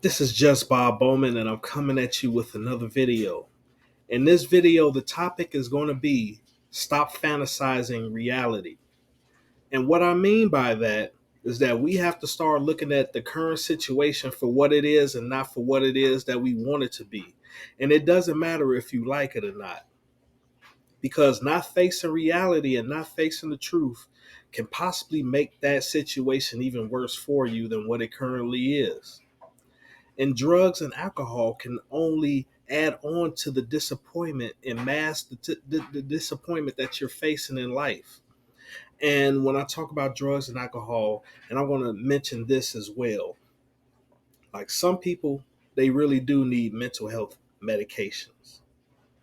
This is just Bob Bowman, and I'm coming at you with another video. In this video, the topic is going to be stop fantasizing reality. And what I mean by that is that we have to start looking at the current situation for what it is and not for what it is that we want it to be. And it doesn't matter if you like it or not, because not facing reality and not facing the truth can possibly make that situation even worse for you than what it currently is. And drugs and alcohol can only add on to the disappointment and mask the disappointment that you're facing in life. And when I talk about drugs and alcohol, and I want to mention this as well, like some people, they really do need mental health medications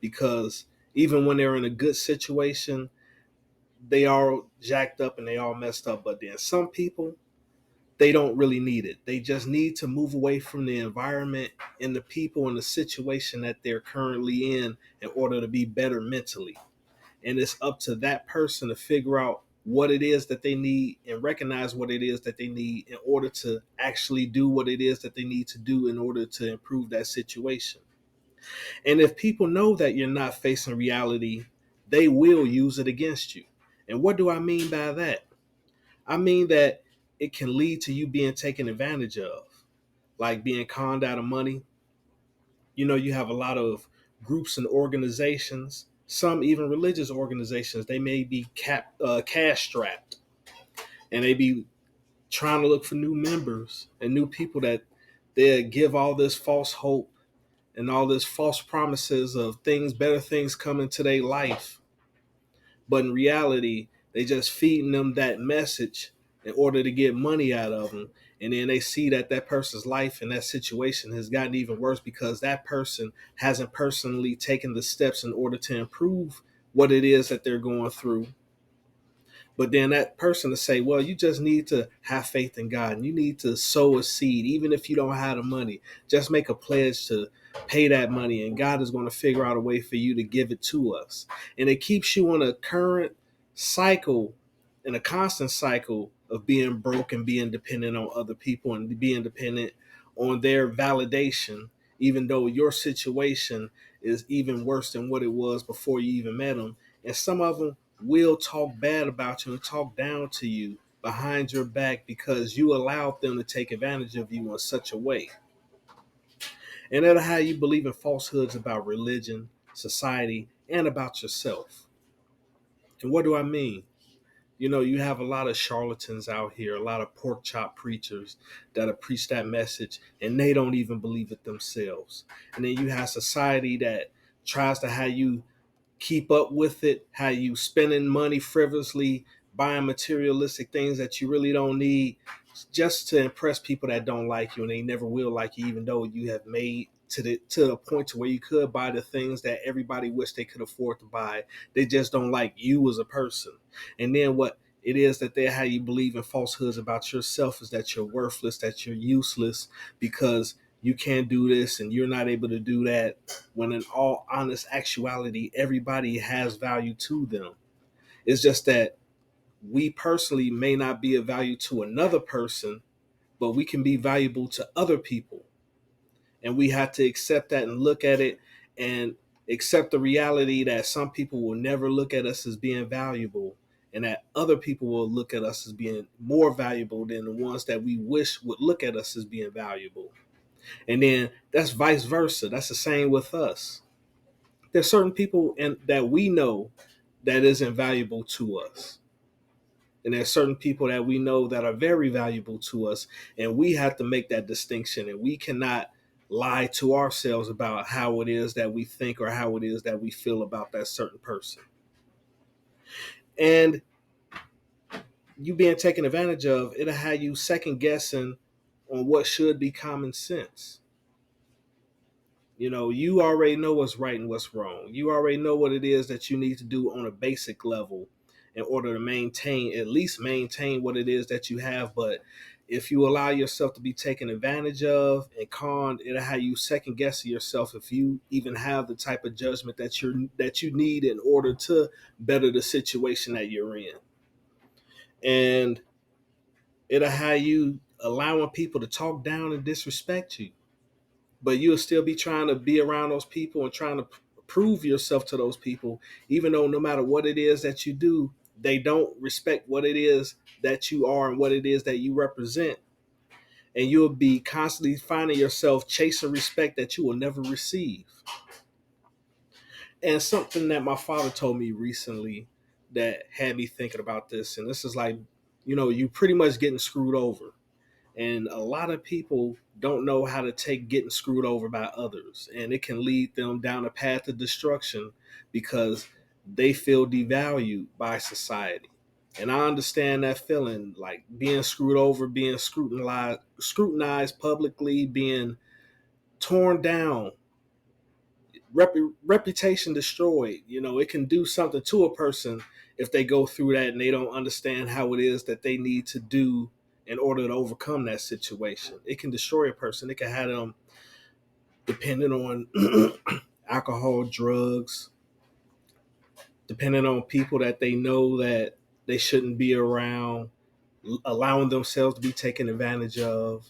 because even when they're in a good situation, they are jacked up and they all messed up. But then some people, they don't really need it. They just need to move away from the environment and the people and the situation that they're currently in order to be better mentally. And it's up to that person to figure out what it is that they need and recognize what it is that they need in order to actually do what it is that they need to do in order to improve that situation. And if people know that you're not facing reality, they will use it against you. And what do I mean by that? I mean that it can lead to you being taken advantage of, like being conned out of money. You have a lot of groups and organizations, some even religious organizations, they may be cash strapped and they be trying to look for new members and new people that they give all this false hope and all this false promises of things, better things coming to their life. But in reality, they just feeding them that message in order to get money out of them. And then they see that that person's life and that situation has gotten even worse because that person hasn't personally taken the steps in order to improve what it is that they're going through. But then that person to say, well, you just need to have faith in God and you need to sow a seed, even if you don't have the money. Just make a pledge to pay that money, and God is going to figure out a way for you to give it to us. And it keeps you on a current cycle, in a constant cycle of being broke and being dependent on other people and being dependent on their validation, even though your situation is even worse than what it was before you even met them. And some of them will talk bad about you and talk down to you behind your back because you allowed them to take advantage of you in such a way. And that'll have you believe in falsehoods about religion, society, and about yourself. And what do I mean? You have a lot of charlatans out here, a lot of pork chop preachers that'll preach that message and they don't even believe it themselves. And then you have society that tries to have you keep up with it, how you spending money frivolously, buying materialistic things that you really don't need just to impress people that don't like you and they never will like you, even though you have made to a point to where you could buy the things that everybody wish they could afford to buy. They just don't like you as a person. And then what it is that they how you believe in falsehoods about yourself is that you're worthless, that you're useless because you can't do this and you're not able to do that, when in all honest actuality everybody has value to them. It's just that we personally may not be of value to another person, but we can be valuable to other people. And we have to accept that and look at it and accept the reality that some people will never look at us as being valuable and that other people will look at us as being more valuable than the ones that we wish would look at us as being valuable. And then that's vice versa. That's the same with us. There's certain people that we know that isn't valuable to us. And there's certain people that we know that are very valuable to us. And we have to make that distinction. And we cannot lie to ourselves about how it is that we think or how it is that we feel about that certain person. And you being taken advantage of, it'll have you second guessing on what should be common sense. You already know what's right and what's wrong. You already know what it is that you need to do on a basic level in order to at least maintain what it is that you have. But if you allow yourself to be taken advantage of and conned, it'll have you second guessing yourself if you even have the type of judgment that you need in order to better the situation that you're in. And it'll have you allowing people to talk down and disrespect you. but you'll still be trying to be around those people and trying to prove yourself to those people, even though no matter what it is that you do, they don't respect what it is that you are and what it is that you represent. And you'll be constantly finding yourself chasing respect that you will never receive. And something that my father told me recently that had me thinking about this, and this is like, you pretty much getting screwed over. And a lot of people don't know how to take getting screwed over by others. And it can lead them down a path of destruction because they feel devalued by society. And I understand that feeling, like being screwed over, being scrutinized publicly, being torn down, reputation destroyed. It can do something to a person if they go through that and they don't understand how it is that they need to do in order to overcome that situation. It can destroy a person. It can have them dependent on alcohol, drugs, depending on people that they know that they shouldn't be around, allowing themselves to be taken advantage of.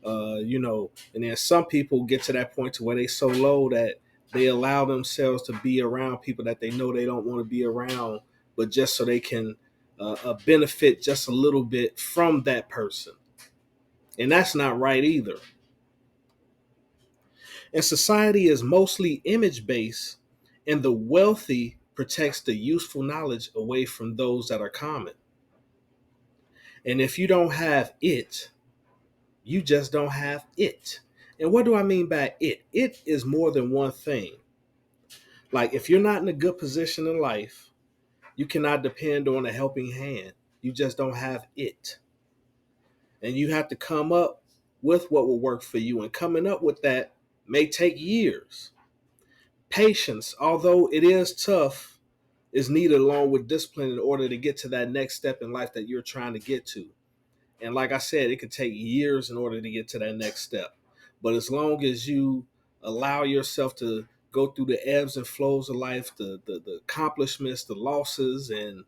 And then some people get to that point to where they so low that they allow themselves to be around people that they know they don't want to be around, but just so they can benefit just a little bit from that person. And that's not right either. And society is mostly image based, and the wealthy protects the useful knowledge away from those that are common. And if you don't have it, you just don't have it. And what do I mean by it? It is more than one thing. Like if you're not in a good position in life, you cannot depend on a helping hand. You just don't have it. And you have to come up with what will work for you. And coming up with that may take years. Patience, although it is tough, is needed along with discipline in order to get to that next step in life that you're trying to get to. And like I said, it could take years in order to get to that next step. But as long as you allow yourself to go through the ebbs and flows of life, the accomplishments, the losses, and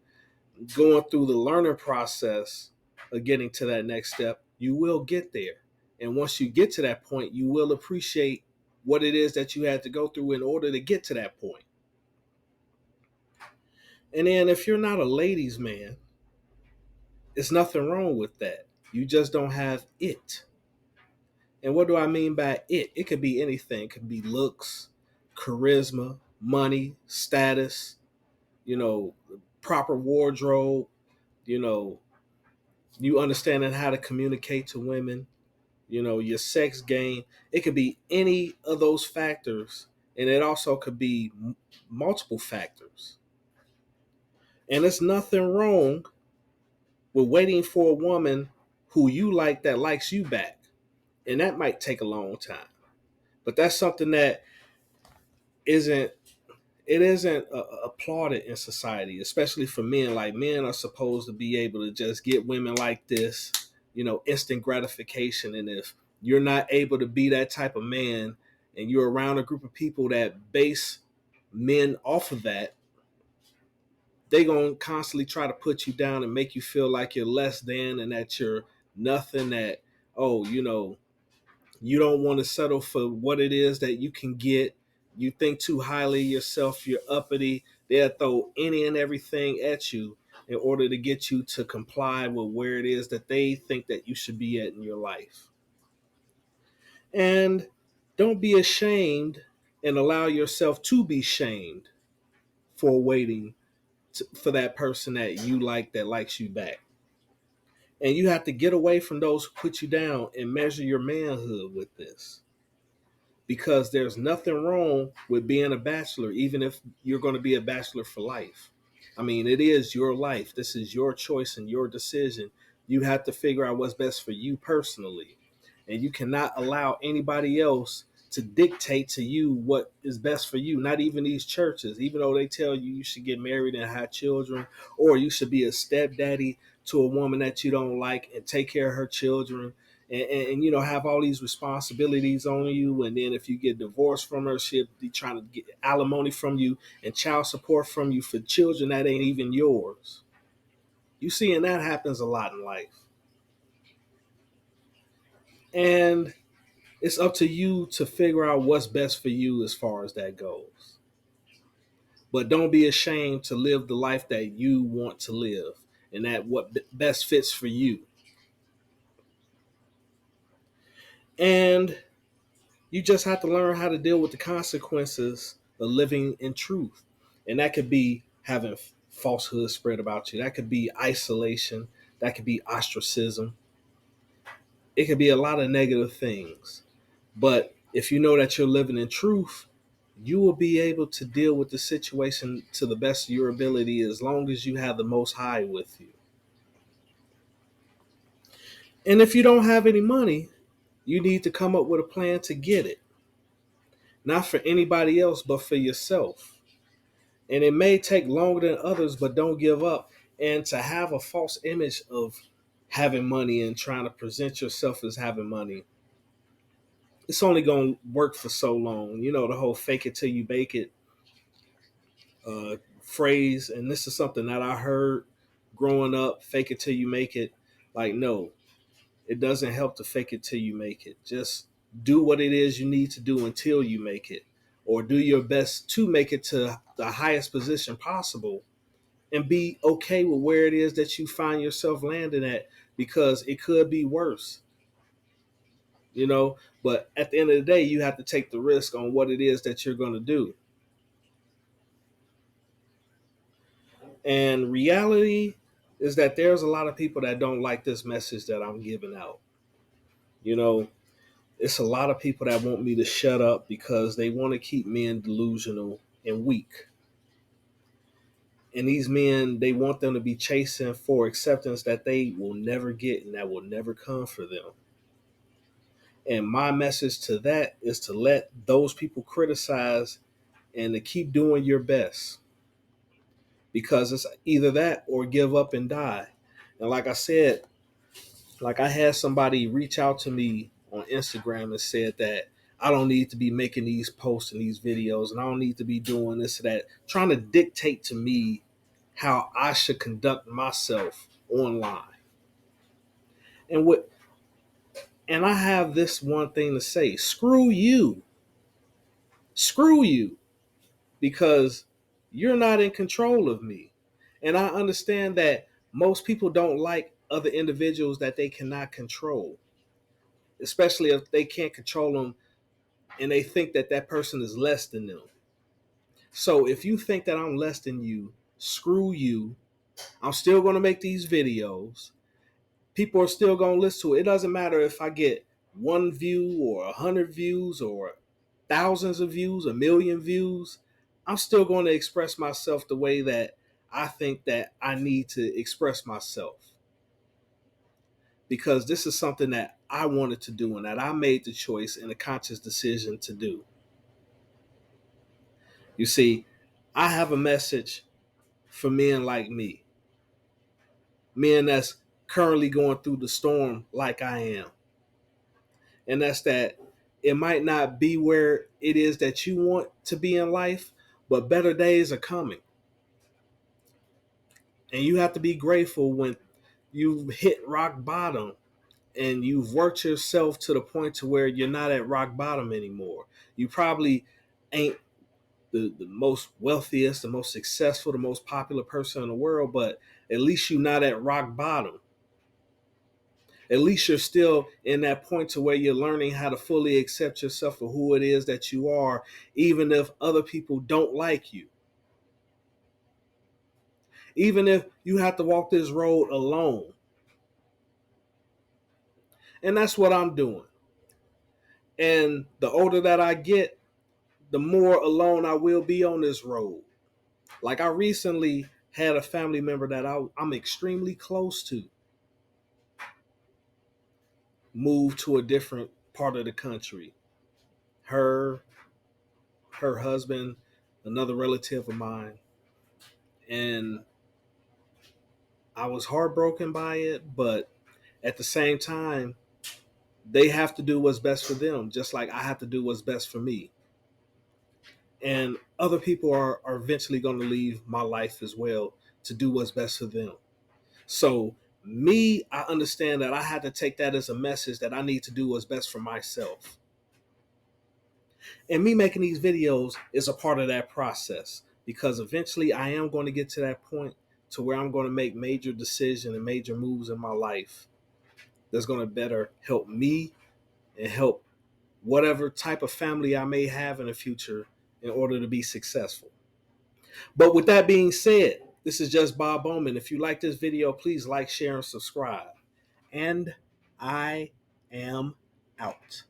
going through the learning process of getting to that next step, you will get there. And once you get to that point, you will appreciate what it is that you had to go through in order to get to that point. And then if you're not a ladies' man, it's nothing wrong with that. You just don't have it. And what do I mean by it? It could be anything. It could be looks, charisma, money, status, you know, proper wardrobe, you know, you understanding how to communicate to women, your sex game. It could be any of those factors. And it also could be multiple factors. And it's nothing wrong with waiting for a woman who you like that likes you back. And that might take a long time. But that's something that isn't it isn't applauded in society, especially for men. Like men are supposed to be able to just get women like this, instant gratification. And if you're not able to be that type of man and you're around a group of people that base men off of that, they gonna constantly try to put you down and make you feel like you're less than and that you're nothing, that, oh, you don't want to settle for what it is that you can get. You think too highly of yourself. You're uppity. They'll throw any and everything at you in order to get you to comply with where it is that they think that you should be at in your life. And don't be ashamed and allow yourself to be shamed for waiting for that person that you like that likes you back. And you have to get away from those who put you down and measure your manhood with this, because there's nothing wrong with being a bachelor, even if you're going to be a bachelor for life. I mean, it is your life. This is your choice and your decision. You have to figure out what's best for you personally. And you cannot allow anybody else to dictate to you what is best for you. Not even these churches, even though they tell you you should get married and have children, or you should be a stepdaddy to a woman that you don't like and take care of her children, and have all these responsibilities on you. And then if you get divorced from her, she'll be trying to get alimony from you and child support from you for children that ain't even yours. You see, and that happens a lot in life. And It's up to you to figure out what's best for you as far as that goes. But don't be ashamed to live the life that you want to live and that what best fits for you. And you just have to learn how to deal with the consequences of living in truth. And that could be having falsehood spread about you. That could be isolation. That could be ostracism. It could be a lot of negative things. But if you know that you're living in truth, you will be able to deal with the situation to the best of your ability as long as you have the Most High with you. And if you don't have any money, you need to come up with a plan to get it. Not for anybody else, but for yourself. And it may take longer than others, but don't give up. And to have a false image of having money and trying to present yourself as having money, it's only going to work for so long. You know, the whole fake it till you make it phrase. And this is something that I heard growing up, fake it till you make it. Like, no, it doesn't help to fake it till you make it. Just do what it is you need to do until you make it, or do your best to make it to the highest position possible and be okay with where it is that you find yourself landing at, because it could be worse, you know. But at the end of the day, you have to take the risk on what it is that you're going to do. And reality is that there's a lot of people that don't like this message that I'm giving out. You know, it's a lot of people that want me to shut up because they want to keep men delusional and weak. And these men, they want them to be chasing for acceptance that they will never get and that will never come for them. And my message to that is to let those people criticize and to keep doing your best, because it's either that or give up and die. And like I said, like I had somebody reach out to me on Instagram and said that I don't need to be making these posts and these videos, and I don't need to be doing this or that, trying to dictate to me how I should conduct myself online. And what and I have this one thing to say: screw you. Screw you, because you're not in control of me. And I understand that most people don't like other individuals that they cannot control, especially if they can't control them and they think that that person is less than them. So if you think that I'm less than you, screw you. I'm still going to make these videos. People are still going to listen to it. It doesn't matter if I get 1 view or 100 views or thousands of views, 1 million views. I'm still going to express myself the way that I think that I need to express myself, because this is something that I wanted to do and that I made the choice and a conscious decision to do. You see, I have a message for men like me, men that's currently going through the storm like I am. And that's that it might not be where it is that you want to be in life, but better days are coming. And you have to be grateful when you've hit rock bottom and you've worked yourself to the point to where you're not at rock bottom anymore. You probably ain't the most wealthiest, the most successful, the most popular person in the world, but at least you're not at rock bottom. At least you're still in that point to where you're learning how to fully accept yourself for who it is that you are, even if other people don't like you. Even if you have to walk this road alone. And that's what I'm doing. And the older that I get, the more alone I will be on this road. Like I recently had a family member that I'm extremely close to move to a different part of the country. Her, her husband, another relative of mine. And I was heartbroken by it, but at the same time, they have to do what's best for them, just like I have to do what's best for me. And other people are eventually going to leave my life as well to do what's best for them. So, me, I understand that I had to take that as a message that I need to do what's best for myself. And me making these videos is a part of that process, because eventually I am going to get to that point to where I'm going to make major decisions and major moves in my life that's going to better help me and help whatever type of family I may have in the future in order to be successful. But with that being said, this is just Bob Bowman. If you like this video, please like, share, and subscribe. And I am out.